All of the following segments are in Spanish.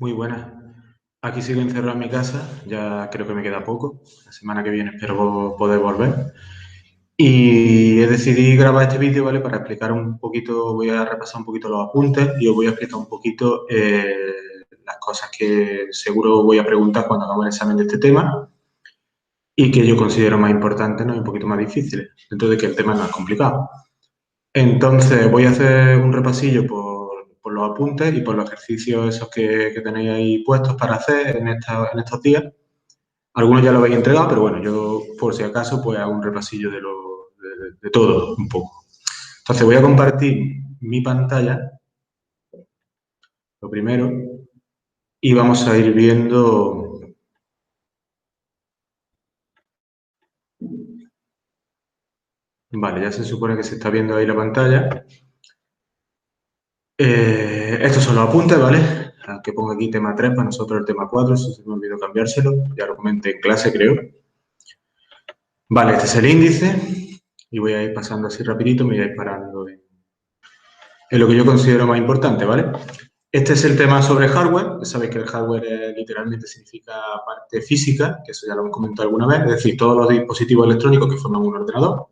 Muy buenas. Aquí sigo encerrado en mi casa, ya creo que me queda poco. La semana que viene espero poder volver. Y he decidido grabar este vídeo, ¿vale? Para explicar un poquito, voy a repasar un poquito los apuntes y os voy a explicar un poquito las cosas que seguro voy a preguntar cuando hagamos el examen de este tema y que yo considero más importantes, ¿no? Y un poquito más difíciles, dentro de que el tema no es complicado. Entonces, voy a hacer un repasillo por los apuntes y por los ejercicios esos que tenéis ahí puestos para hacer en estos días. Algunos ya lo habéis entregado, pero bueno, yo por si acaso pues hago un repasillo de todo un poco. Entonces, voy a compartir mi pantalla, lo primero, y vamos a ir viendo. Vale, ya se supone que se está viendo ahí la pantalla. Estos son los apuntes, ¿vale? Que pongo aquí tema 3, para nosotros el tema 4, si se me olvidó cambiárselo, ya lo comenté en clase, creo. Vale, este es el índice y voy a ir pasando así rapidito, me voy a ir parando en lo que yo considero más importante, ¿vale? Este es el tema sobre hardware. Sabéis que el hardware literalmente significa parte física, que eso ya lo hemos comentado alguna vez, es decir, todos los dispositivos electrónicos que forman un ordenador.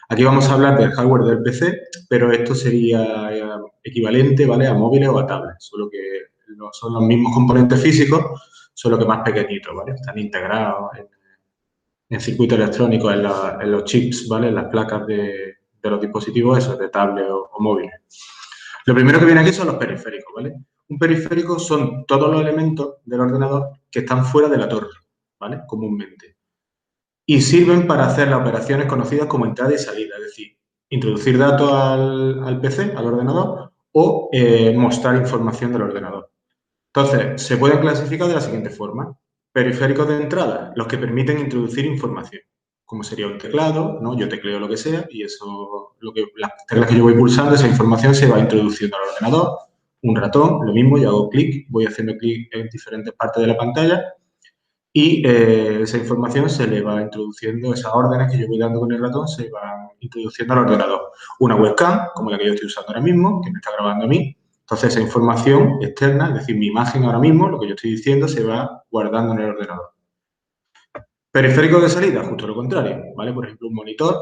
Aquí vamos a hablar del hardware del PC, pero esto sería equivalente, ¿vale?, a móviles o a tablets, solo que son los mismos componentes físicos, solo que más pequeñitos, ¿vale? Están integrados en circuitos electrónicos, en los chips, ¿vale?, en las placas de los dispositivos esos, de tablet o móviles. Lo primero que viene aquí son los periféricos, ¿vale? Un periférico son todos los elementos del ordenador que están fuera de la torre, ¿vale?, comúnmente. Y sirven para hacer las operaciones conocidas como entrada y salida, es decir, introducir datos al PC, al ordenador, o mostrar información del ordenador. Entonces, se pueden clasificar de la siguiente forma. Periféricos de entrada, los que permiten introducir información, como sería un teclado, ¿no? Yo tecleo lo que sea y eso, las teclas que yo voy pulsando, esa información se va introduciendo al ordenador. Un ratón, lo mismo, yo hago clic, voy haciendo clic en diferentes partes de la pantalla y esa información se le va introduciendo, esas órdenes que yo voy dando con el ratón se van introduciendo al ordenador. Una webcam, como la que yo estoy usando ahora mismo, que me está grabando a mí. Entonces, esa información externa, es decir, mi imagen ahora mismo, lo que yo estoy diciendo, se va guardando en el ordenador. Periférico de salida, justo lo contrario, ¿vale? Por ejemplo, un monitor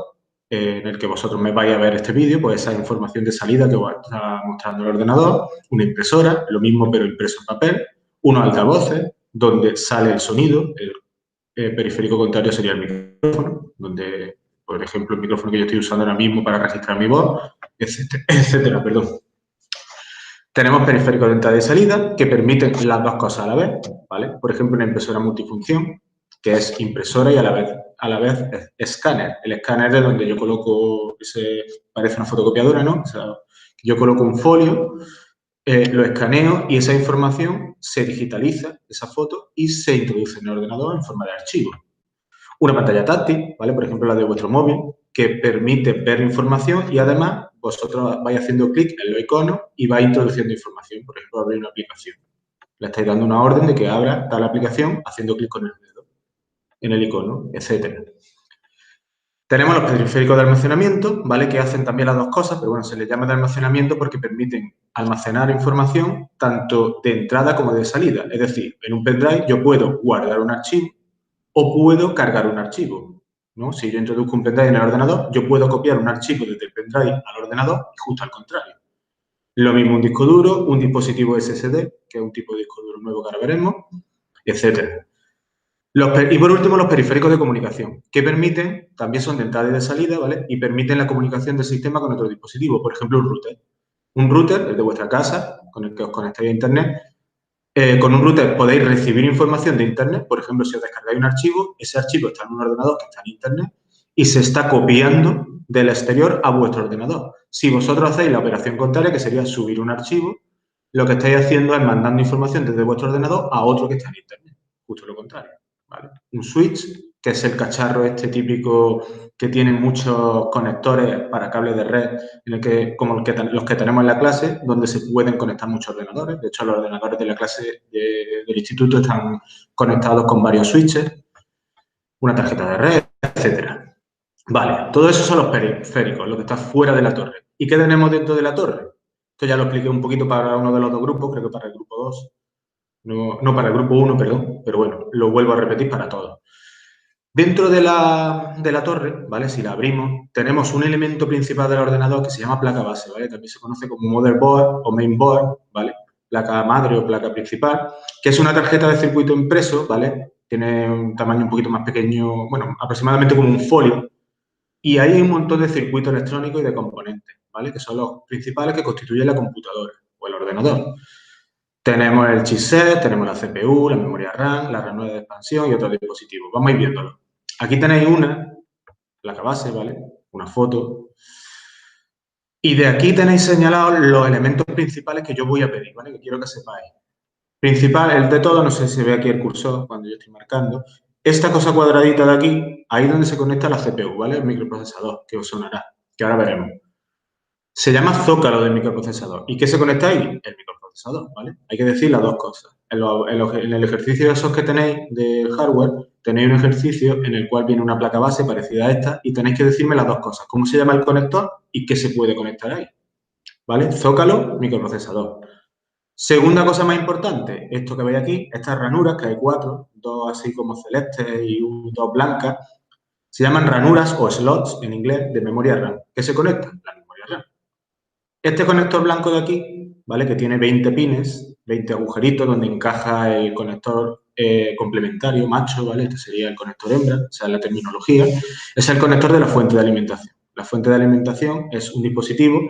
en el que vosotros me vais a ver este vídeo, pues esa información de salida que os está mostrando el ordenador, una impresora, lo mismo pero impreso en papel, unos altavoces, donde sale el sonido, el periférico contrario sería el micrófono, donde, por ejemplo, el micrófono que yo estoy usando ahora mismo para registrar mi voz, etcétera, perdón. Tenemos periféricos de entrada y salida que permiten las dos cosas a la vez, ¿vale? Por ejemplo, una impresora multifunción, que es impresora y a la vez escáner. El escáner de donde yo coloco, parece una fotocopiadora, ¿no? O sea, yo coloco un folio, lo escaneo y esa información se digitaliza, esa foto, y se introduce en el ordenador en forma de archivo. Una pantalla táctil, ¿vale? Por ejemplo, la de vuestro móvil, que permite ver información y además vosotros vais haciendo clic en los iconos y vais introduciendo información. Por ejemplo, abrir una aplicación. Le estáis dando una orden de que abra tal aplicación haciendo clic con el dedo en el icono, etcétera. Tenemos los periféricos de almacenamiento, ¿vale?, que hacen también las dos cosas, pero bueno, se les llama de almacenamiento porque permiten almacenar información tanto de entrada como de salida. Es decir, en un pendrive yo puedo guardar un archivo o puedo cargar un archivo, ¿no? Si yo introduzco un pendrive en el ordenador, yo puedo copiar un archivo desde el pendrive al ordenador y justo al contrario. Lo mismo un disco duro, un dispositivo SSD, que es un tipo de disco duro nuevo que ahora veremos, etcétera. Y por último, los periféricos de comunicación, que permiten, también son de entrada y de salida, ¿vale? Y permiten la comunicación del sistema con otro dispositivo, por ejemplo, un router. Un router, el de vuestra casa, con el que os conectáis a Internet. Con un router podéis recibir información de Internet, por ejemplo, si os descargáis un archivo, ese archivo está en un ordenador que está en Internet y se está copiando del exterior a vuestro ordenador. Si vosotros hacéis la operación contraria, que sería subir un archivo, lo que estáis haciendo es mandando información desde vuestro ordenador a otro que está en Internet, justo lo contrario, ¿vale? Un switch, que es el cacharro este típico que tiene muchos conectores para cables de red, como los que tenemos en la clase, donde se pueden conectar muchos ordenadores. De hecho, los ordenadores de la clase del instituto están conectados con varios switches, una tarjeta de red, etcétera. Vale, todo eso son los periféricos, lo que está fuera de la torre. ¿Y qué tenemos dentro de la torre? Esto ya lo expliqué un poquito para uno de los dos grupos, creo que para el grupo 2. No para el grupo 1, perdón, pero bueno, lo vuelvo a repetir para todos. Dentro de la torre, ¿vale? Si la abrimos, tenemos un elemento principal del ordenador que se llama placa base, ¿vale? También se conoce como motherboard o mainboard, ¿vale? Placa madre o placa principal, que es una tarjeta de circuito impreso, ¿vale? Tiene un tamaño un poquito más pequeño, bueno, aproximadamente como un folio, y ahí hay un montón de circuitos electrónicos y de componentes, ¿vale? Que son los principales que constituyen la computadora o el ordenador. Tenemos el chipset, tenemos la CPU, la memoria RAM, la ranura de expansión y otros dispositivos. Vamos a ir viéndolo. Aquí tenéis una placa base, ¿vale? Una foto. Y de aquí tenéis señalados los elementos principales que yo voy a pedir, ¿vale? Que quiero que sepáis. Principal, el de todo, no sé si se ve aquí el cursor cuando yo estoy marcando. Esta cosa cuadradita de aquí, ahí donde se conecta la CPU, ¿vale? El microprocesador, que os sonará, que ahora veremos. Se llama zócalo del microprocesador. ¿Y qué se conecta ahí? El microprocesador, ¿vale? Hay que decir las dos cosas. En el ejercicio de esos que tenéis de hardware, tenéis un ejercicio en el cual viene una placa base parecida a esta y tenéis que decirme las dos cosas. ¿Cómo se llama el conector y qué se puede conectar ahí? ¿Vale? Zócalo, microprocesador. Segunda cosa más importante, esto que veis aquí, estas ranuras, que hay 4, 2 así como celestes y 2 blancas, se llaman ranuras o slots en inglés de memoria RAM. ¿Qué se conecta? La memoria RAM. Este conector blanco de aquí, ¿vale? Que tiene 20 pines, 20 agujeritos donde encaja el conector complementario macho, ¿vale? Este sería el conector hembra, o sea, la terminología. Es el conector de la fuente de alimentación. La fuente de alimentación es un dispositivo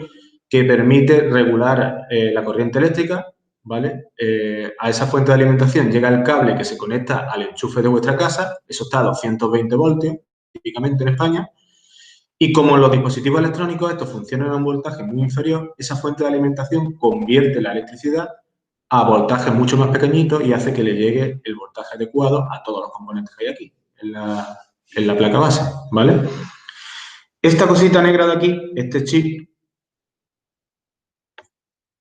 que permite regular la corriente eléctrica, ¿vale? A esa fuente de alimentación llega el cable que se conecta al enchufe de vuestra casa, eso está a 220 voltios, típicamente en España, y como los dispositivos electrónicos estos funcionan a un voltaje muy inferior, esa fuente de alimentación convierte la electricidad a voltajes mucho más pequeñitos y hace que le llegue el voltaje adecuado a todos los componentes que hay aquí, en la placa base, ¿vale? Esta cosita negra de aquí, este chip,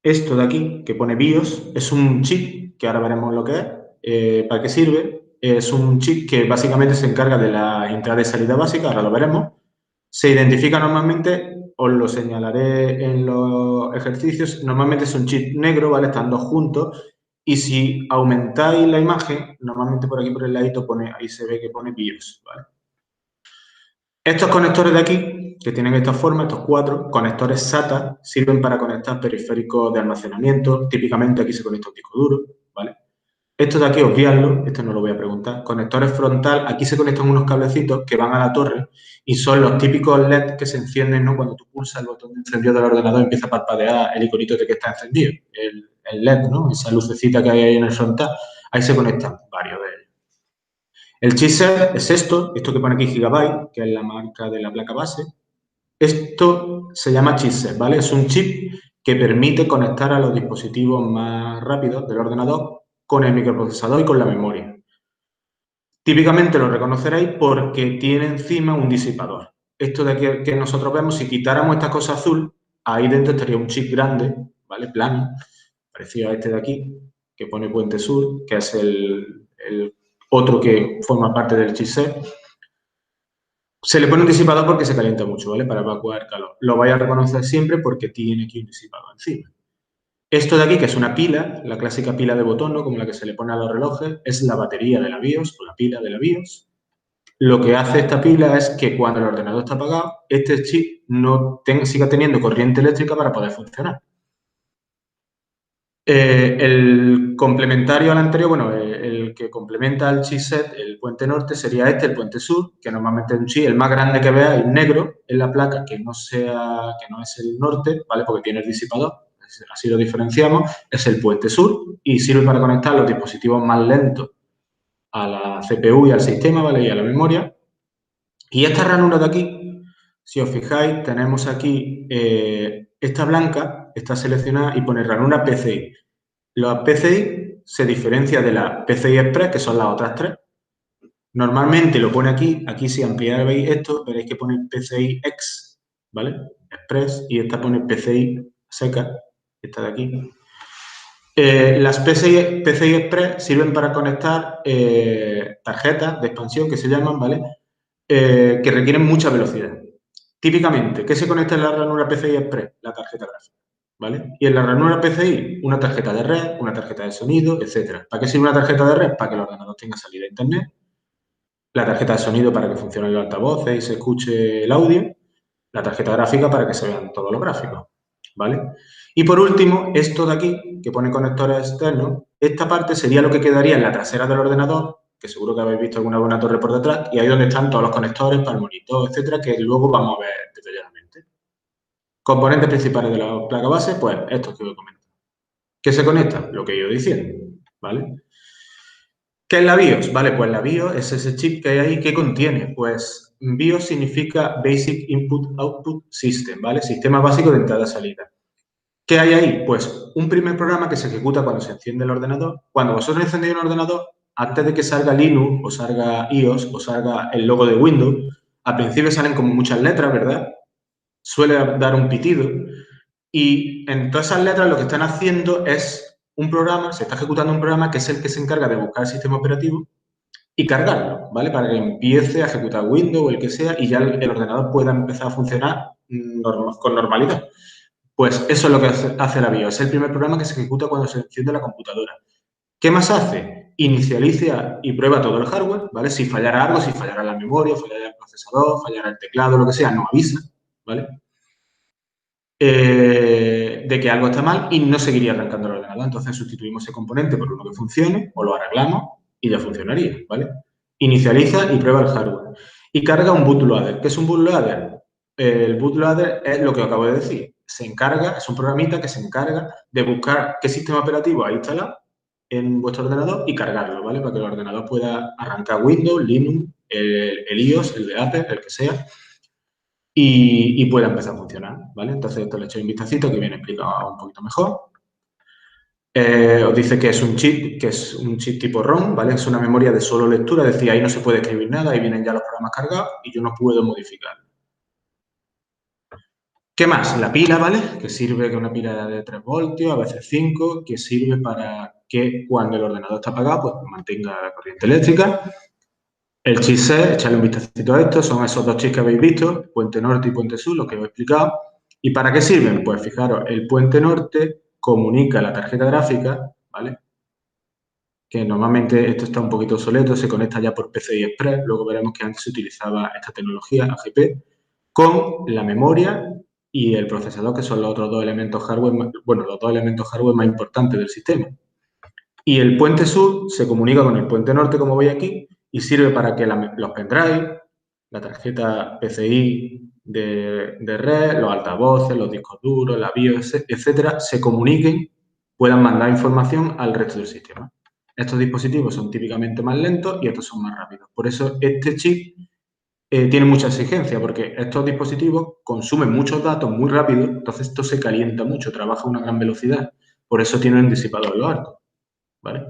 esto de aquí, que pone BIOS, es un chip, que ahora veremos lo que es, para qué sirve. Es un chip que básicamente se encarga de la entrada y salida básica, ahora lo veremos. Se identifica normalmente, os lo señalaré en los ejercicios, normalmente es un chip negro, ¿vale? Están dos juntos. Y si aumentáis la imagen, normalmente por aquí por el ladito pone, ahí se ve que pone BIOS, ¿vale? Estos conectores de aquí, que tienen esta forma, estos 4, conectores SATA, sirven para conectar periféricos de almacenamiento. Típicamente aquí se conecta un disco duro, ¿vale? Esto de aquí, obviarlo, esto no lo voy a preguntar. Conectores frontal, aquí se conectan unos cablecitos que van a la torre y son los típicos LED que se encienden, ¿no? Cuando tú pulsas el botón de encendido del ordenador empieza a parpadear el iconito de que está encendido, el LED, ¿no? Esa lucecita que hay ahí en el frontal, ahí se conectan varios de ellos. El chipset es esto que pone aquí Gigabyte, que es la marca de la placa base. Esto se llama chipset, ¿vale? Es un chip que permite conectar a los dispositivos más rápidos del ordenador con el microprocesador y con la memoria. Típicamente lo reconoceréis porque tiene encima un disipador. Esto de aquí que nosotros vemos, si quitáramos esta cosa azul, ahí dentro estaría un chip grande, ¿vale? Plano, parecido a este de aquí, que pone Puente Sur, que es el otro que forma parte del chipset. Se le pone un disipador porque se calienta mucho, ¿vale? Para evacuar calor. Lo vais a reconocer siempre porque tiene aquí un disipador encima. Esto de aquí, que es una pila, la clásica pila de botón, ¿no? Como la que se le pone a los relojes, es la batería de la BIOS o la pila de la BIOS. Lo que hace esta pila es que cuando el ordenador está apagado, este chip siga teniendo corriente eléctrica para poder funcionar. El complementario al anterior, bueno, el que complementa al chipset, el puente norte, sería este, el puente sur, que normalmente es un chip, el más grande que veáis, negro, en la placa, que no es el norte, ¿vale? Porque tiene el disipador, así lo diferenciamos, es el puente sur y sirve para conectar los dispositivos más lentos a la CPU y al sistema, ¿vale? Y a la memoria. Y esta ranura de aquí, si os fijáis, tenemos aquí esta blanca, está seleccionada y pone ranura PCI. La PCI se diferencia de la PCI Express, que son las otras tres. Normalmente lo pone aquí si ampliáis esto, veréis que pone PCI X, ¿vale? Express, y esta pone PCI seca, esta de aquí. Las PCI Express sirven para conectar tarjetas de expansión, que se llaman, ¿vale? Que requieren mucha velocidad. Típicamente, ¿qué se conecta en la ranura PCI Express? La tarjeta gráfica. ¿vale? Y en la ranura PCI, una tarjeta de red, una tarjeta de sonido, etcétera. ¿Para qué sirve una tarjeta de red? Para que el ordenador tenga salida a internet. La tarjeta de sonido para que funcionen los altavoces y se escuche el audio. La tarjeta gráfica para que se vean todos los gráficos, ¿vale? Y por último, esto de aquí, que pone conectores externos, esta parte sería lo que quedaría en la trasera del ordenador, que seguro que habéis visto alguna buena torre por detrás, y ahí donde están todos los conectores para el monitor, etcétera, que luego vamos a ver detalladamente. Componentes principales de la placa base, pues estos que os he comentado. ¿Qué se conecta? Lo que he ido diciendo, ¿vale? ¿Qué es la BIOS? Vale, pues la BIOS es ese chip que hay ahí que contiene. Pues BIOS significa Basic Input Output System, ¿vale? Sistema básico de entrada-salida. ¿Qué hay ahí? Pues un primer programa que se ejecuta cuando se enciende el ordenador. Cuando vosotros encendéis un ordenador, antes de que salga Linux o salga iOS o salga el logo de Windows, al principio salen como muchas letras, ¿verdad? Suele dar un pitido. Y en todas esas letras lo que están haciendo es un programa, se está ejecutando un programa que es el que se encarga de buscar el sistema operativo y cargarlo, ¿vale? Para que empiece a ejecutar Windows o el que sea y ya el ordenador pueda empezar a funcionar con normalidad. Pues eso es lo que hace la BIOS. Es el primer programa que se ejecuta cuando se enciende la computadora. ¿Qué más hace? Inicializa y prueba todo el hardware, ¿vale? Si fallara algo, si fallara la memoria, fallara el procesador, fallara el teclado, lo que sea, nos avisa, ¿vale? De que algo está mal y no seguiría arrancando el ordenador. Entonces sustituimos ese componente por uno que funcione o lo arreglamos y ya funcionaría, ¿vale? Inicializa y prueba el hardware. Y carga un bootloader. ¿Qué es un bootloader? El bootloader es lo que os acabo de decir. Se encarga, es un programita que se encarga de buscar qué sistema operativo hay instalado en vuestro ordenador y cargarlo, ¿vale? Para que el ordenador pueda arrancar Windows, Linux, el iOS, el de Apple, el que sea, y pueda empezar a funcionar, ¿vale? Entonces, esto le echo un vistacito que viene explicado un poquito mejor. Os dice que es un chip tipo ROM, ¿vale? Es una memoria de solo lectura, es decir, ahí no se puede escribir nada, ahí vienen ya los programas cargados y yo no puedo modificar. ¿Qué más? La pila, ¿vale? Que sirve, que es una pila de 3 voltios, a veces 5, que sirve para que cuando el ordenador está apagado, pues mantenga la corriente eléctrica. El chipset, echarle un vistacito a esto, son esos dos chips que habéis visto, puente norte y puente sur, los que os he explicado. ¿Y para qué sirven? Pues fijaros, el puente norte comunica la tarjeta gráfica, ¿vale? Que normalmente esto está un poquito obsoleto, se conecta ya por PCI Express, luego veremos que antes se utilizaba esta tecnología, AGP, con la memoria y el procesador, que son los otros dos elementos hardware, bueno, los dos elementos hardware más importantes del sistema. Y el puente sur se comunica con el puente norte, como veis aquí, y sirve para que los pendrive, la tarjeta PCI de red, los altavoces, los discos duros, la BIOS, etcétera, se comuniquen, puedan mandar información al resto del sistema. Estos dispositivos son típicamente más lentos y estos son más rápidos. Por eso este chip tiene mucha exigencia, porque estos dispositivos consumen muchos datos muy rápido, entonces esto se calienta mucho, trabaja a una gran velocidad. Por eso tienen disipadores los arcos, ¿vale?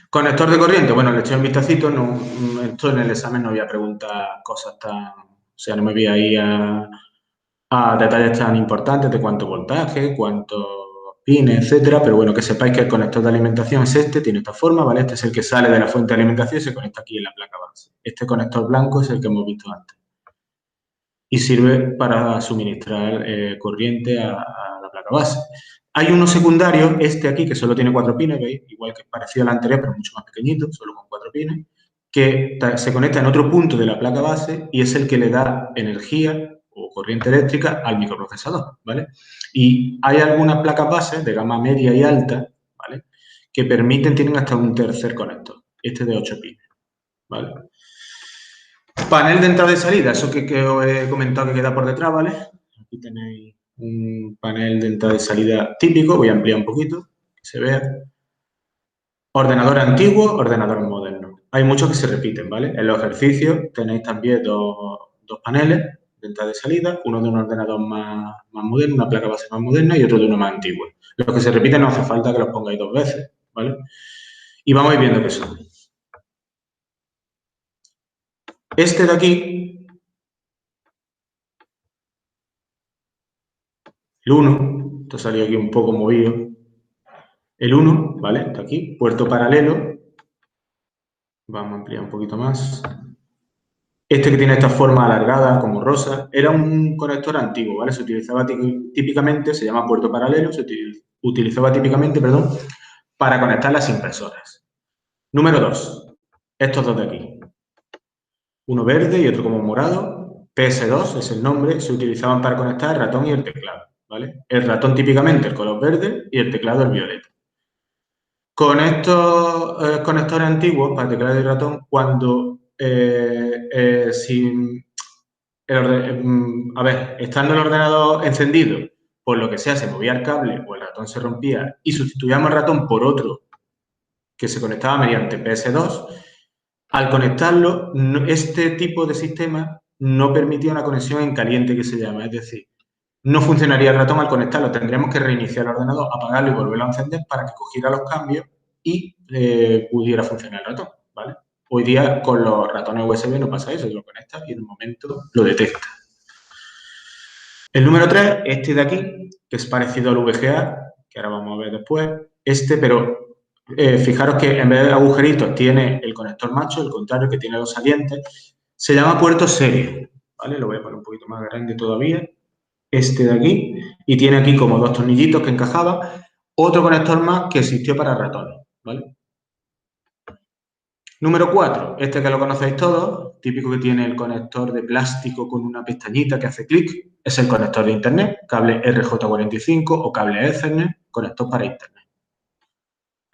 Conector de corriente, bueno, le eché un vistacito, no, esto en el examen no voy a preguntar cosas tan, o sea, no me voy a ir a detalles tan importantes de cuánto voltaje, cuántos pines, etcétera, pero bueno, que sepáis que el conector de alimentación es este, tiene esta forma, ¿vale? Este es el que sale de la fuente de alimentación y se conecta aquí en la placa base. Este conector blanco es el que hemos visto antes y sirve para suministrar corriente a la placa base. Hay uno secundario, este aquí, que solo tiene 4 pines, ¿veis? Igual que parecido al anterior, pero mucho más pequeñito, solo con 4 pines, que se conecta en otro punto de la placa base y es el que le da energía o corriente eléctrica al microprocesador, ¿vale? Y hay algunas placas bases de gama media y alta, ¿vale? Que tienen hasta un tercer conector, este de 8 pines, ¿vale? Panel de entrada y salida, eso que os he comentado que queda por detrás, ¿vale? Aquí tenéis un panel de entrada y salida típico, voy a ampliar un poquito, que se vea. Ordenador antiguo, ordenador moderno. Hay muchos que se repiten, ¿vale? En los ejercicios tenéis también dos paneles de entrada y salida, uno de un ordenador más moderno, una placa base más moderna y otro de uno más antiguo. Los que se repiten no hace falta que los pongáis 2 veces, ¿vale? Y vamos a ir viendo qué son. Este de aquí, el 1, esto salió aquí un poco movido. El 1, ¿vale? Está aquí, puerto paralelo. Vamos a ampliar un poquito más. Este que tiene esta forma alargada, como rosa, era un conector antiguo, ¿vale? Se utilizaba típicamente, se llama puerto paralelo, se utilizaba típicamente, perdón, para conectar las impresoras. Número 2, estos dos de aquí. Uno verde y otro como morado. PS2 es el nombre, se utilizaban para conectar el ratón y el teclado, ¿vale? El ratón típicamente el color verde y el teclado el violeta. Con estos conectores antiguos para teclado y ratón, cuando si estando el ordenador encendido, por lo que sea, se movía el cable o el ratón se rompía y sustituíamos el ratón por otro que se conectaba mediante PS2, al conectarlo, este tipo de sistema no permitía una conexión en caliente que se llama, es decir, no funcionaría el ratón al conectarlo, tendríamos que reiniciar el ordenador, apagarlo y volverlo a encender para que cogiera los cambios y pudiera funcionar el ratón, ¿vale? Hoy día con los ratones USB no pasa eso, lo conectas y en un momento lo detecta. El número 3, este de aquí, que es parecido al VGA, que ahora vamos a ver después, pero fijaros que en vez de agujeritos tiene el conector macho, el contrario, que tiene dos salientes, se llama puerto serie, ¿vale? Lo voy a poner un poquito más grande todavía, este de aquí, y tiene aquí como dos tornillitos que encajaban, otro conector más que existió para ratones, ¿vale? Número 4, este que lo conocéis todos, típico que tiene el conector de plástico con una pestañita que hace clic, es el conector de internet, cable RJ45 o cable Ethernet, conector para internet,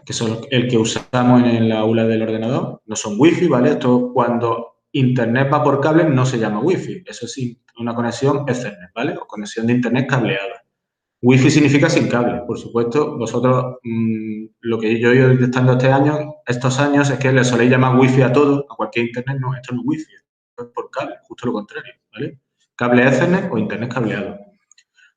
que son el que usamos en el aula del ordenador, no son wifi, ¿vale? Esto cuando internet va por cable no se llama wifi, eso es una conexión Ethernet, ¿vale? O conexión de internet cableada. Wi-Fi significa sin cable, por supuesto. Vosotros, lo que yo he ido detectando estos años, es que le soléis llamar Wi-Fi a todo, a cualquier internet. No, esto no es Wi-Fi, esto es por cable, justo lo contrario, ¿vale? Cable Ethernet o internet cableado.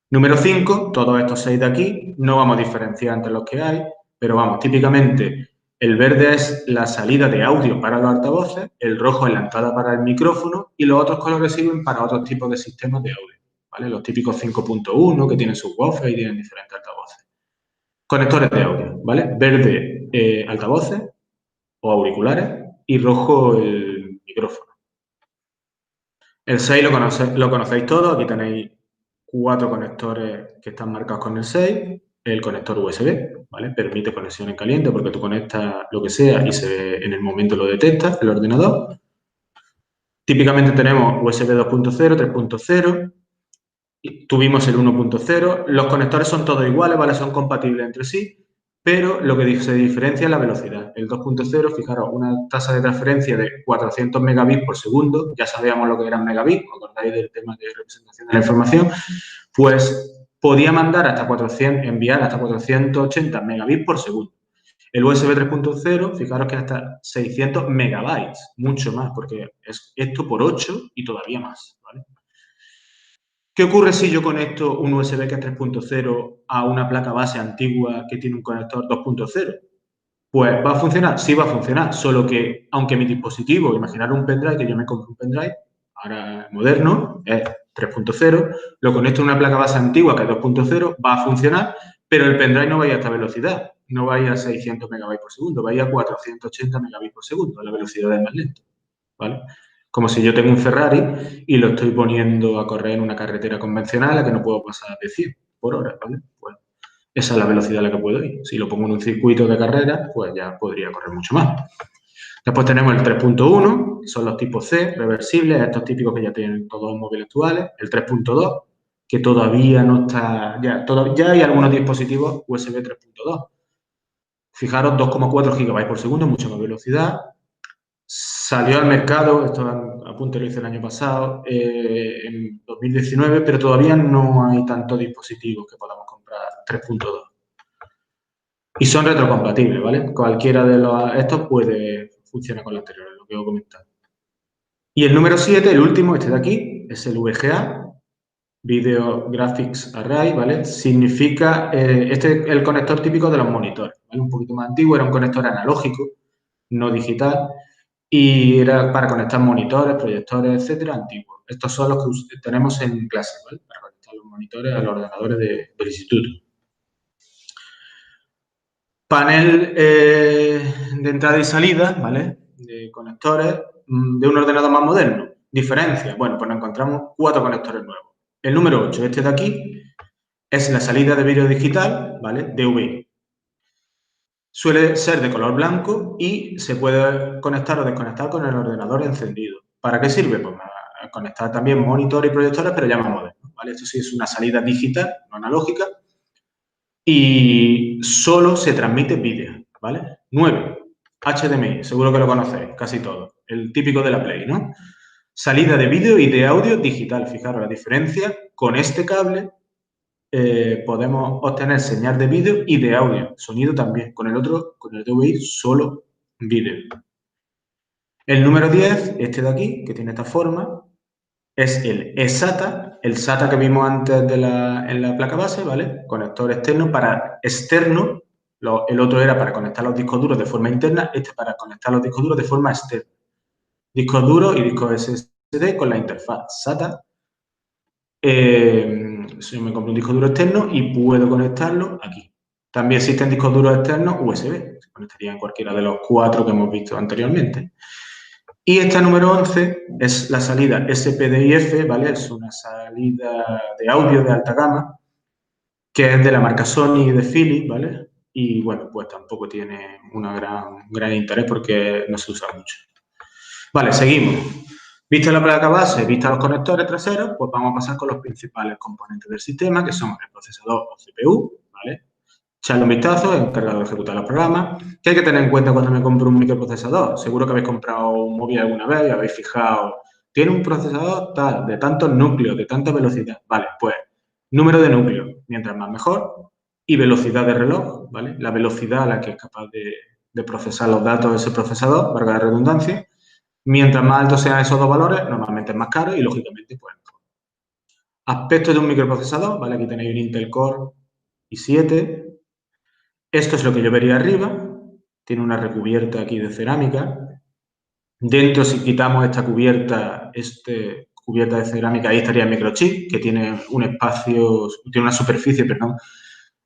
Número 5, todos estos 6 de aquí, no vamos a diferenciar entre los que hay, pero vamos, típicamente el verde es la salida de audio para los altavoces, el rojo es la entrada para el micrófono y los otros colores sirven para otros tipos de sistemas de audio, ¿vale? Los típicos 5.1 que tienen sus woofers y tienen diferentes altavoces. Conectores de audio, ¿vale? Verde altavoces o auriculares y rojo el micrófono. El 6 lo conocéis todos, aquí tenéis 4 conectores que están marcados con el 6, el conector USB, ¿vale? Permite conexión en caliente porque tú conectas lo que sea y en el momento lo detecta el ordenador. Típicamente tenemos USB 2.0, 3.0, tuvimos el 1.0, los conectores son todos iguales, ¿vale? Son compatibles entre sí, pero lo que se diferencia es la velocidad. El 2.0, fijaros, una tasa de transferencia de 400 megabits por segundo, ya sabíamos lo que eran megabits, ¿os acordáis del tema de representación de la información? Pues podía enviar hasta 480 megabits por segundo. El USB 3.0, fijaros que hasta 600 megabytes, mucho más, porque es esto por 8 y todavía más, ¿vale? ¿Qué ocurre si yo conecto un USB que es 3.0 a una placa base antigua que tiene un conector 2.0? Pues ¿va a funcionar? Sí va a funcionar, solo que aunque mi dispositivo, imaginar un pendrive, que yo me compro un pendrive, ahora moderno, es 3.0, lo conecto a una placa base antigua que es 2.0, va a funcionar, pero el pendrive no va a ir a esta velocidad, no va a ir a 600 megabytes por segundo, va a ir a 480 megabits por segundo, la velocidad es más lenta, ¿vale? Como si yo tengo un Ferrari y lo estoy poniendo a correr en una carretera convencional a la que no puedo pasar de 100 por hora, ¿vale? Pues esa es la velocidad a la que puedo ir. Si lo pongo en un circuito de carrera, pues ya podría correr mucho más. Después tenemos el 3.1, son los tipos C, reversibles, estos típicos que ya tienen todos los móviles actuales. El 3.2, que todavía no está, ya hay algunos dispositivos USB 3.2. Fijaros, 2,4 GB por segundo, mucha más velocidad. Salió al mercado, esto a punto lo hice el año pasado, en 2019, pero todavía no hay tantos dispositivos que podamos comprar 3.2. Y son retrocompatibles, ¿vale? Cualquiera de estos puede funcionar con los anteriores, lo que os he comentado. Y el número 7, el último, este de aquí, es el VGA, Video Graphics Array, ¿vale? Significa, este es el conector típico de los monitores, ¿vale? Un poquito más antiguo, era un conector analógico, no digital, y era para conectar monitores, proyectores, etcétera, antiguos. Estos son los que tenemos en clase, ¿vale? Para conectar los monitores a los ordenadores del instituto. Panel de entrada y salida, ¿vale? De conectores de un ordenador más moderno. Diferencia. Bueno, pues nos encontramos 4 conectores nuevos. El número 8, este de aquí, es la salida de vídeo digital, ¿vale? DVI. Suele ser de color blanco y se puede conectar o desconectar con el ordenador encendido. ¿Para qué sirve? Pues para conectar también monitor y proyectores, pero ya más modernos, ¿vale? Esto sí es una salida digital, no analógica, y solo se transmite vídeo, ¿vale? 9. HDMI, seguro que lo conocéis, casi todo. El típico de la Play, ¿no? Salida de vídeo y de audio digital. Fijaros la diferencia. Con este cable podemos obtener señal de vídeo y de audio. Sonido también. Con el otro, con el DVI, solo vídeo. El número 10, este de aquí, que tiene esta forma, es el eSATA, el SATA que vimos antes en la placa base, ¿vale? Conector externo para externo. El otro era para conectar los discos duros de forma interna, este para conectar los discos duros de forma externa. Discos duros y discos SSD con la interfaz SATA. Yo me compro un disco duro externo y puedo conectarlo aquí. También existen discos duros externos USB, se conectarían cualquiera de los 4 que hemos visto anteriormente. Y esta número 11 es la salida SPDIF, ¿vale? Es una salida de audio de alta gama que es de la marca Sony y de Philips, ¿vale? Y bueno, pues tampoco tiene un gran interés porque no se usa mucho. Vale, seguimos. Vista la placa base, vista los conectores traseros, pues vamos a pasar con los principales componentes del sistema, que son el procesador o CPU, ¿vale? Echarle un vistazo, encargado de ejecutar los programas. ¿Qué hay que tener en cuenta cuando me compro un microprocesador? Seguro que habéis comprado un móvil alguna vez y habéis fijado, tiene un procesador tal, de tantos núcleos, de tanta velocidad. Vale, pues número de núcleos, mientras más mejor, y velocidad de reloj, ¿vale? La velocidad a la que es capaz de procesar los datos de ese procesador, valga la redundancia. Mientras más altos sean esos dos valores, normalmente es más caro y, lógicamente, pues mejor. Aspecto de un microprocesador, ¿vale? Aquí tenéis un Intel Core i7. Esto es lo que yo vería arriba. Tiene una recubierta aquí de cerámica. Dentro, si quitamos esta cubierta, cubierta de cerámica, ahí estaría el microchip, que tiene un espacio, tiene una superficie, perdón,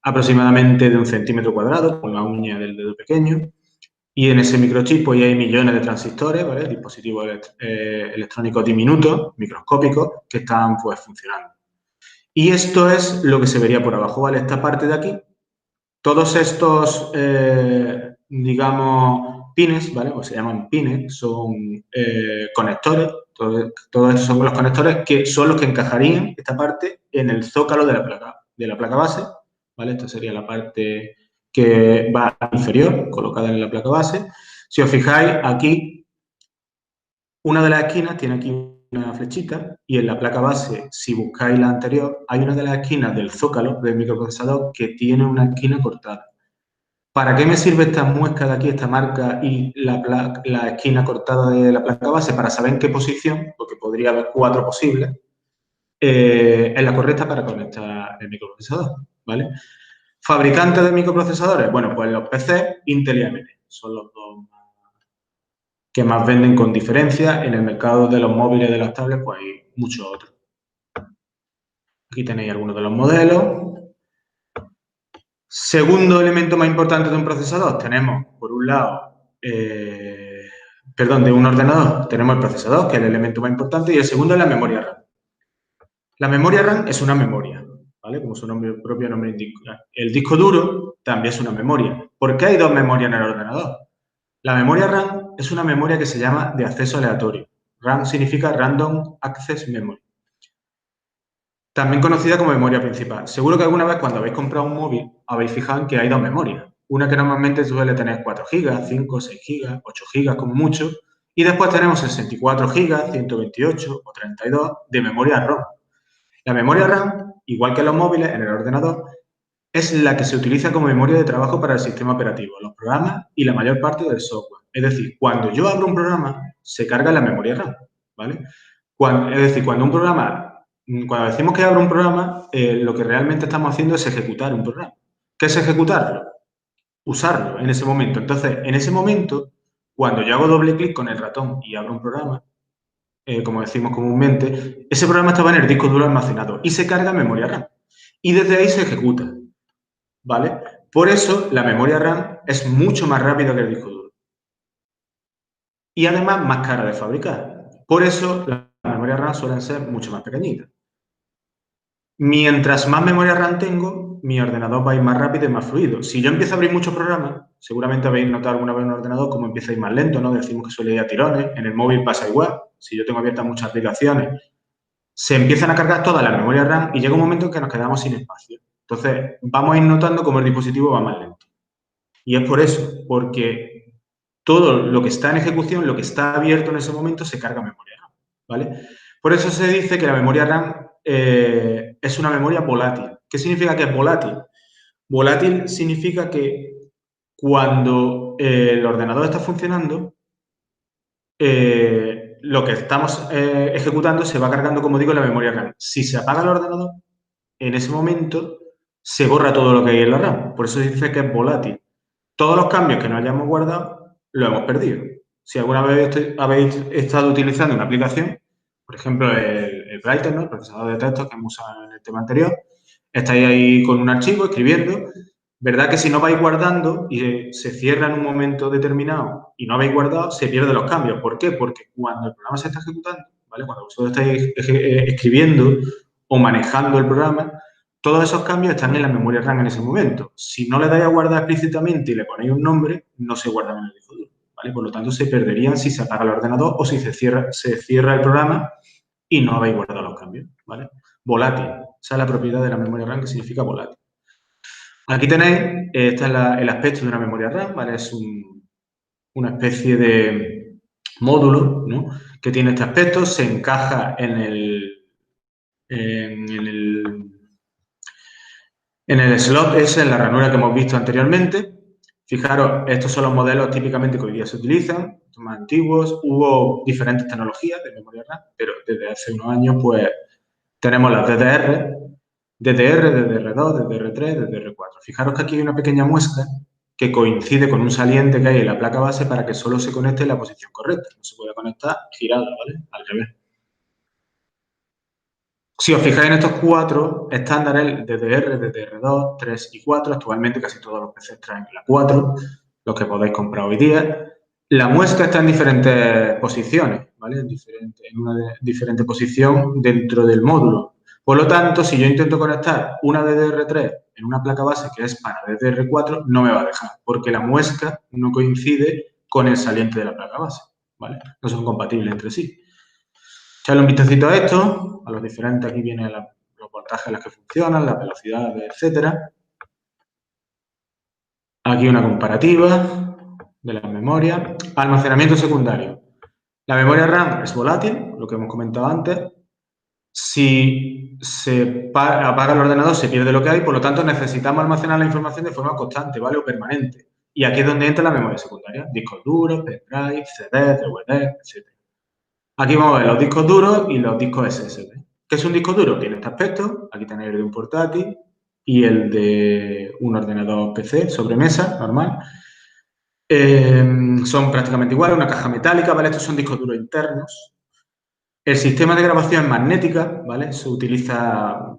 aproximadamente de 1 centímetro cuadrado, con la uña del dedo pequeño. Y en ese microchip pues, hay millones de transistores, ¿vale? Dispositivos electrónicos diminutos, microscópicos, que están pues, funcionando. Y esto es lo que se vería por abajo, ¿vale? Esta parte de aquí, todos estos, digamos, pines, ¿vale? Pues se llaman pines, son conectores. Todos estos son los conectores que son los que encajarían esta parte en el zócalo de la placa base, ¿vale? Esta sería la parte que va inferior, colocada en la placa base. Si os fijáis, aquí, una de las esquinas tiene aquí una flechita y en la placa base, si buscáis la anterior, hay una de las esquinas del zócalo del microprocesador que tiene una esquina cortada. ¿Para qué me sirve esta muesca de aquí, esta marca y la esquina cortada de la placa base? Para saber en qué posición, porque podría haber 4 posibles, es la correcta para conectar el microprocesador, ¿vale? ¿Fabricantes de microprocesadores? Bueno, pues los PC, Intel y AMD. Son los dos que más venden con diferencia. En el mercado de los móviles y de las tablets, pues hay muchos otros. Aquí tenéis algunos de los modelos. Segundo elemento más importante de un procesador, tenemos, por un lado, de un ordenador, tenemos el procesador, que es el elemento más importante, y el segundo es la memoria RAM. La memoria RAM es una memoria, ¿vale? Como su propio nombre indica. El disco duro también es una memoria. ¿Por qué hay dos memorias en el ordenador? La memoria RAM es una memoria que se llama de acceso aleatorio. RAM significa Random Access Memory. También conocida como memoria principal. Seguro que alguna vez cuando habéis comprado un móvil habéis fijado en que hay dos memorias. Una que normalmente suele tener 4 GB, 5, 6 GB, 8 GB como mucho. Y después tenemos 64 GB, 128 o 32 de memoria ROM. La memoria RAM, igual que en los móviles, en el ordenador, es la que se utiliza como memoria de trabajo para el sistema operativo, los programas y la mayor parte del software. Es decir, cuando yo abro un programa, se carga en la memoria RAM, ¿vale? Cuando decimos que abro un programa, lo que realmente estamos haciendo es ejecutar un programa. ¿Qué es ejecutarlo? Usarlo en ese momento. Entonces, en ese momento, cuando yo hago doble clic con el ratón y abro un programa, como decimos comúnmente, ese programa estaba en el disco duro almacenado y se carga en memoria RAM. Y desde ahí se ejecuta, ¿vale? Por eso, la memoria RAM es mucho más rápida que el disco duro. Y además, más cara de fabricar. Por eso, la memoria RAM suelen ser mucho más pequeñitas. Mientras más memoria RAM tengo, mi ordenador va a ir más rápido y más fluido. Si yo empiezo a abrir muchos programas, seguramente habéis notado alguna vez en un ordenador cómo empieza a ir más lento, ¿no? Decimos que suele ir a tirones. En el móvil pasa igual. Si yo tengo abiertas muchas aplicaciones, se empiezan a cargar toda la memoria RAM y llega un momento en que nos quedamos sin espacio. Entonces, vamos a ir notando cómo el dispositivo va más lento. Y es por eso, porque todo lo que está en ejecución, lo que está abierto en ese momento, se carga memoria RAM, ¿vale? Por eso se dice que la memoria RAM es una memoria volátil. ¿Qué significa que es volátil? Volátil significa que cuando el ordenador está funcionando, lo que estamos ejecutando se va cargando, como digo, en la memoria RAM. Si se apaga el ordenador, en ese momento se borra todo lo que hay en la RAM. Por eso se dice que es volátil. Todos los cambios que no hayamos guardado los hemos perdido. Si alguna vez habéis estado utilizando una aplicación, por ejemplo, el Writer, ¿no? El procesador de textos que hemos usado en el tema anterior, estáis ahí con un archivo escribiendo. ¿Verdad que si no vais guardando y se cierra en un momento determinado y no habéis guardado, se pierden los cambios? ¿Por qué? Porque cuando el programa se está ejecutando, ¿vale? Cuando vosotros estáis escribiendo o manejando el programa, todos esos cambios están en la memoria RAM en ese momento. Si no le dais a guardar explícitamente y le ponéis un nombre, no se guardan en el disco duro, ¿vale? Por lo tanto, se perderían si se apaga el ordenador o si se cierra el programa y no habéis guardado los cambios, ¿vale? Volátil. Esa es la propiedad de la memoria RAM, que significa volátil. Aquí tenéis, este es el aspecto de una memoria RAM, ¿vale? Es una especie de módulo, ¿no? Que tiene este aspecto, se encaja en el slot ese, en la ranura que hemos visto anteriormente. Fijaros, estos son los modelos típicamente que hoy día se utilizan, más antiguos. Hubo diferentes tecnologías de memoria RAM, pero desde hace unos años, pues, tenemos las DDR, DDR2, DDR3, DDR4. Fijaros que aquí hay una pequeña muesca que coincide con un saliente que hay en la placa base para que solo se conecte en la posición correcta. No se puede conectar girada, ¿vale? Al revés. Si os fijáis en estos cuatro estándares, DDR, DDR2, 3 y 4, actualmente casi todos los PCs traen la 4, los que podéis comprar hoy día. La muesca está en diferentes posiciones, ¿vale? En una diferente posición dentro del módulo. Por lo tanto, si yo intento conectar una DDR3 en una placa base que es para DDR4, no me va a dejar, porque la muesca no coincide con el saliente de la placa base, ¿vale? No son compatibles entre sí. Echarle un vistacito a esto, a los diferentes, aquí vienen los voltajes a los que funcionan, las velocidades, etcétera. Aquí una comparativa de las memorias. Almacenamiento secundario. La memoria RAM es volátil, lo que hemos comentado antes. Si se apaga el ordenador, se pierde lo que hay, por lo tanto, necesitamos almacenar la información de forma constante, ¿vale? O permanente. Y aquí es donde entra la memoria secundaria. Discos duros, pendrive, CD, DVD, etc. Aquí vamos a ver los discos duros y los discos SSD. ¿Qué es un disco duro? Tiene este aspecto. Aquí tenéis el de un portátil y el de un ordenador PC, sobremesa, normal. Son prácticamente iguales, una caja metálica, ¿vale? Estos son discos duros internos. El sistema de grabación es magnética, ¿vale? Se utiliza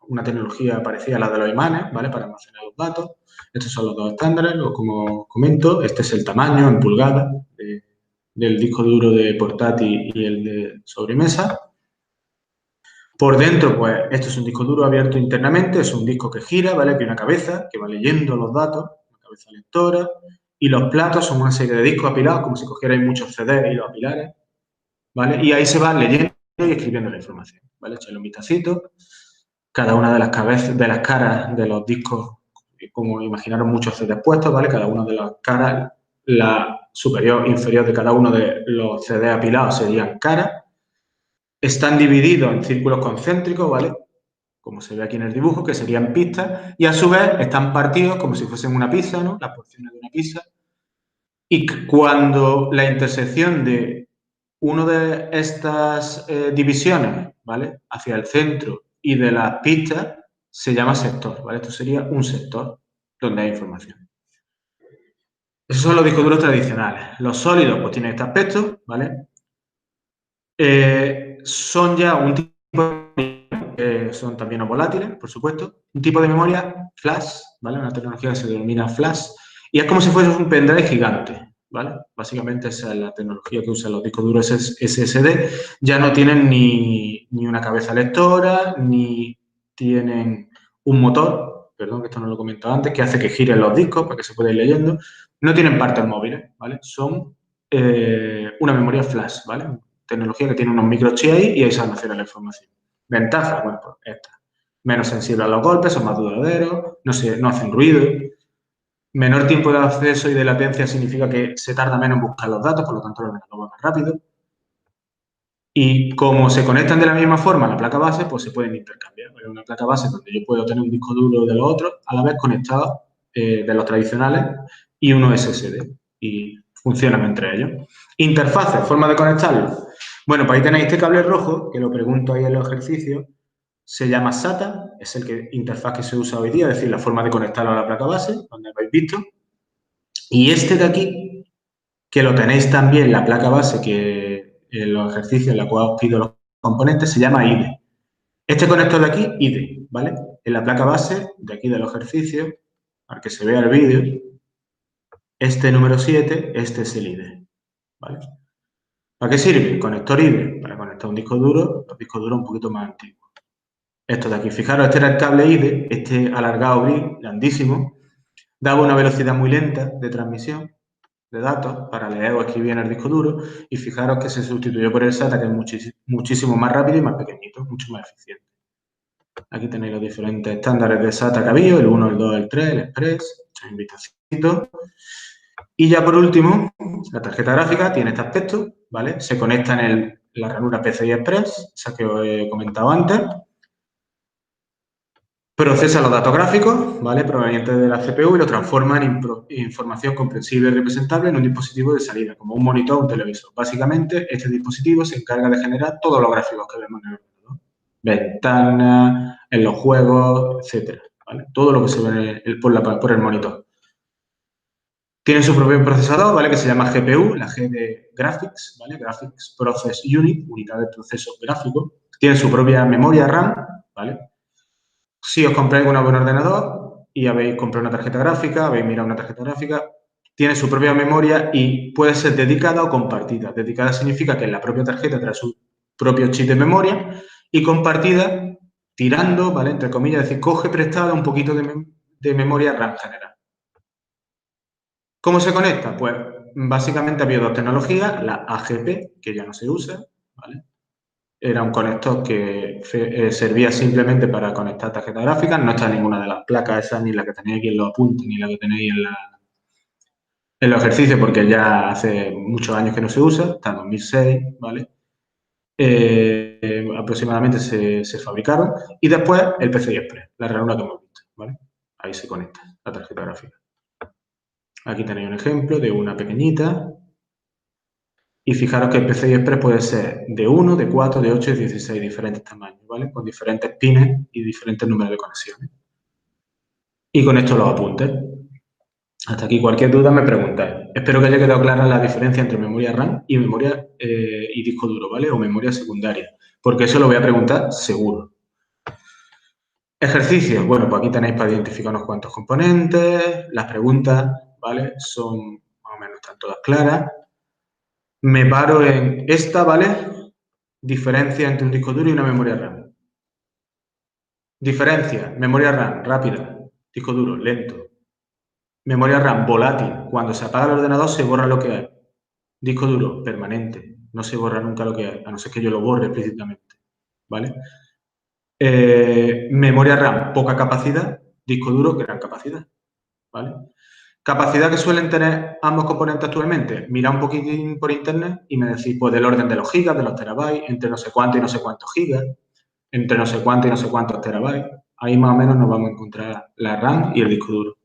una tecnología parecida a la de los imanes, ¿vale? Para almacenar los datos. Estos son los dos estándares, como comento. Este es el tamaño en pulgadas del disco duro de portátil y el de sobremesa. Por dentro, pues, esto es un disco duro abierto internamente, es un disco que gira, ¿vale? Tiene una cabeza que va leyendo los datos, una cabeza lectora, y los platos son una serie de discos apilados, como si cogierais muchos CDs y los apilares, ¿vale? Y ahí se va leyendo y escribiendo la información, ¿vale? Echarle un vistacito. Cada una de las cabezas, de las caras de los discos, como imaginaron muchos CDs puestos, ¿vale? Cada una de las caras, la superior e inferior de cada uno de los CDs apilados serían caras. Están divididos en círculos concéntricos, ¿vale? Como se ve aquí en el dibujo, que serían pistas, y a su vez están partidos como si fuesen una pizza, ¿no? Las porciones de una pizza. Y cuando la intersección de una de estas divisiones, ¿vale? Hacia el centro y de las pistas se llama sector, ¿vale? Esto sería un sector donde hay información. Esos son los discos duros tradicionales. Los sólidos, pues tienen este aspecto, ¿vale? Son ya un tipo de son también no volátiles, por supuesto. Un tipo de memoria flash, ¿vale? Una tecnología que se denomina flash. Y es como si fuese un pendrive gigante, ¿vale? Básicamente esa es la tecnología que usan los discos duros SSD. Ya no tienen ni una cabeza lectora, ni tienen un motor, perdón que esto no lo he comentado antes, que hace que giren los discos para que se pueda ir leyendo. No tienen partes móviles, ¿vale? Son una memoria flash, ¿vale? Tecnología que tiene unos microchips ahí y ahí se almacena la información. Ventaja, bueno, pues esta. Menos sensible a los golpes, son más duraderos, no hacen ruido. Menor tiempo de acceso y de latencia significa que se tarda menos en buscar los datos, por lo tanto el ordenador va más rápido. Y como se conectan de la misma forma a la placa base, pues se pueden intercambiar. Es una placa base donde yo puedo tener un disco duro de los otros, a la vez conectado de los tradicionales y uno SSD. Y funcionan entre ellos. Interfaces, forma de conectarlo. Bueno, pues ahí tenéis este cable rojo, que lo pregunto ahí en los ejercicios. Se llama SATA, es interfaz que se usa hoy día, es decir, la forma de conectarlo a la placa base, donde lo habéis visto. Y este de aquí, que lo tenéis también en la placa base, que en los ejercicios en la cual os pido los componentes, se llama IDE. Este conector de aquí, IDE, ¿vale? En la placa base, de aquí de los ejercicios, para que se vea el vídeo, este número 7, este es el IDE, ¿vale? ¿Para qué sirve? Conector IDE, para conectar un disco duro, los discos duros un poquito más antiguos. Esto de aquí, fijaros, este era el cable IDE, este alargado gris, grandísimo, daba una velocidad muy lenta de transmisión de datos para leer o escribir en el disco duro y fijaros que se sustituyó por el SATA, que es muchísimo más rápido y más pequeñito, mucho más eficiente. Aquí tenéis los diferentes estándares de SATA que ha habido, el 1, el 2, el 3, el Express, muchos invitacitos. Y ya por último, la tarjeta gráfica tiene este aspecto, ¿vale? Se conecta en la ranura PCI Express, esa que os he comentado antes. Procesa los datos gráficos, ¿vale? Provenientes de la CPU y lo transforma en información comprensible y representable en un dispositivo de salida, como un monitor o un televisor. Básicamente, este dispositivo se encarga de generar todos los gráficos que vemos en el ordenador. Ventanas, en los juegos, etcétera, ¿vale? Todo lo que se ve por el monitor. Tiene su propio procesador, ¿vale? Que se llama GPU, la G de Graphics, ¿vale? Graphics Process Unit, unidad de proceso gráfico. Tiene su propia memoria RAM, ¿vale? Si os compráis un buen ordenador y habéis comprado una tarjeta gráfica, habéis mirado una tarjeta gráfica, tiene su propia memoria y puede ser dedicada o compartida. Dedicada significa que en la propia tarjeta trae su propio chip de memoria y compartida tirando, ¿vale? Entre comillas, es decir, coge prestada un poquito de memoria RAM general. ¿Cómo se conecta? Pues básicamente había dos tecnologías, la AGP, que ya no se usa, ¿vale? Era un conector que servía simplemente para conectar tarjetas gráficas, no está en ninguna de las placas esas, ni la que tenéis aquí en los apuntes, ni la que tenéis en los ejercicios, porque ya hace muchos años que no se usa, está en 2006, ¿vale? Aproximadamente se fabricaron. Y después el PCI Express, la ranura que hemos visto, ¿vale? Ahí se conecta la tarjeta gráfica. Aquí tenéis un ejemplo de una pequeñita. Y fijaros que el PCI Express puede ser de 1, de 4, de 8 y de 16 diferentes tamaños, ¿vale? Con diferentes pines y diferentes números de conexiones. Y con esto los apuntes. Hasta aquí cualquier duda me preguntáis. Espero que haya quedado clara la diferencia entre memoria RAM y memoria y disco duro, ¿vale? O memoria secundaria. Porque eso lo voy a preguntar seguro. Ejercicios. Bueno, pues aquí tenéis para identificar unos cuantos componentes. Las preguntas, ¿vale? Son más o menos, están todas claras. Me paro en esta, ¿vale? Diferencia entre un disco duro y una memoria RAM. Diferencia, memoria RAM, rápida, disco duro, lento. Memoria RAM, volátil. Cuando se apaga el ordenador se borra lo que hay. Disco duro, permanente. No se borra nunca lo que hay, a no ser que yo lo borre explícitamente. ¿Vale? Memoria RAM, poca capacidad. Disco duro, gran capacidad. ¿Vale? Capacidad que suelen tener ambos componentes actualmente. Mira un poquitín por internet y me decís, pues del orden de los gigas, de los terabytes, entre no sé cuánto y no sé cuántos gigas, entre no sé cuánto y no sé cuántos terabytes. Ahí más o menos nos vamos a encontrar la RAM y el disco duro.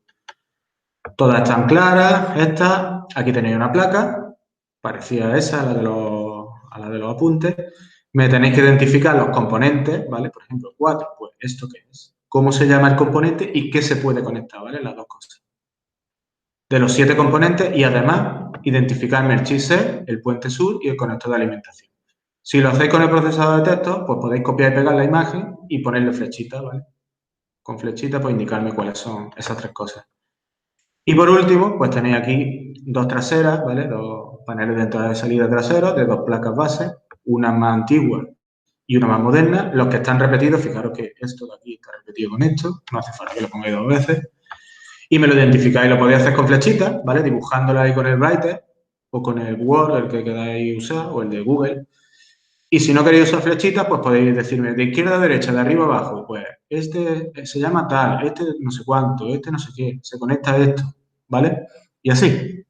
Todas están claras, estas. Aquí tenéis una placa, parecida a esa, a la de los apuntes. Me tenéis que identificar los componentes, ¿vale? Por ejemplo, 4, pues ¿esto qué es? ¿Cómo se llama el componente y qué se puede conectar, ¿vale? Las dos cosas. De los 7 componentes y además identificarme el chipset, el puente sur y el conector de alimentación. Si lo hacéis con el procesador de texto, pues podéis copiar y pegar la imagen y ponerle flechita, ¿vale? Con flechita, pues indicarme cuáles son esas 3 cosas. Y por último, pues tenéis aquí dos traseras, ¿vale? Dos paneles de entrada y salida traseros de dos placas base, una más antigua y una más moderna. Los que están repetidos, fijaros que esto de aquí está repetido con esto, no hace falta que lo pongáis dos veces. Y me lo identificáis, lo podéis hacer con flechitas, ¿vale? Dibujándolo ahí con el Writer o con el Word, el que queráis usar, o el de Google. Y si no queréis usar flechitas, pues podéis decirme de izquierda a derecha, de arriba a abajo. Pues este se llama tal, este no sé cuánto, este no sé qué, se conecta a esto, ¿vale? Y así.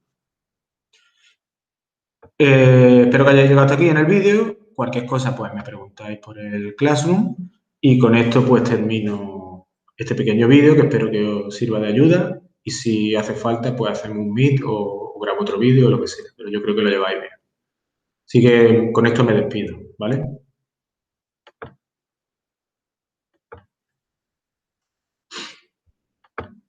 Espero que hayáis llegado hasta aquí en el vídeo. Cualquier cosa, pues me preguntáis por el Classroom. Y con esto, pues termino este pequeño vídeo que espero que os sirva de ayuda. Y si hace falta, pues hacemos un Meet o grabo otro vídeo o lo que sea. Pero yo creo que lo lleváis bien. Así que con esto me despido, ¿vale?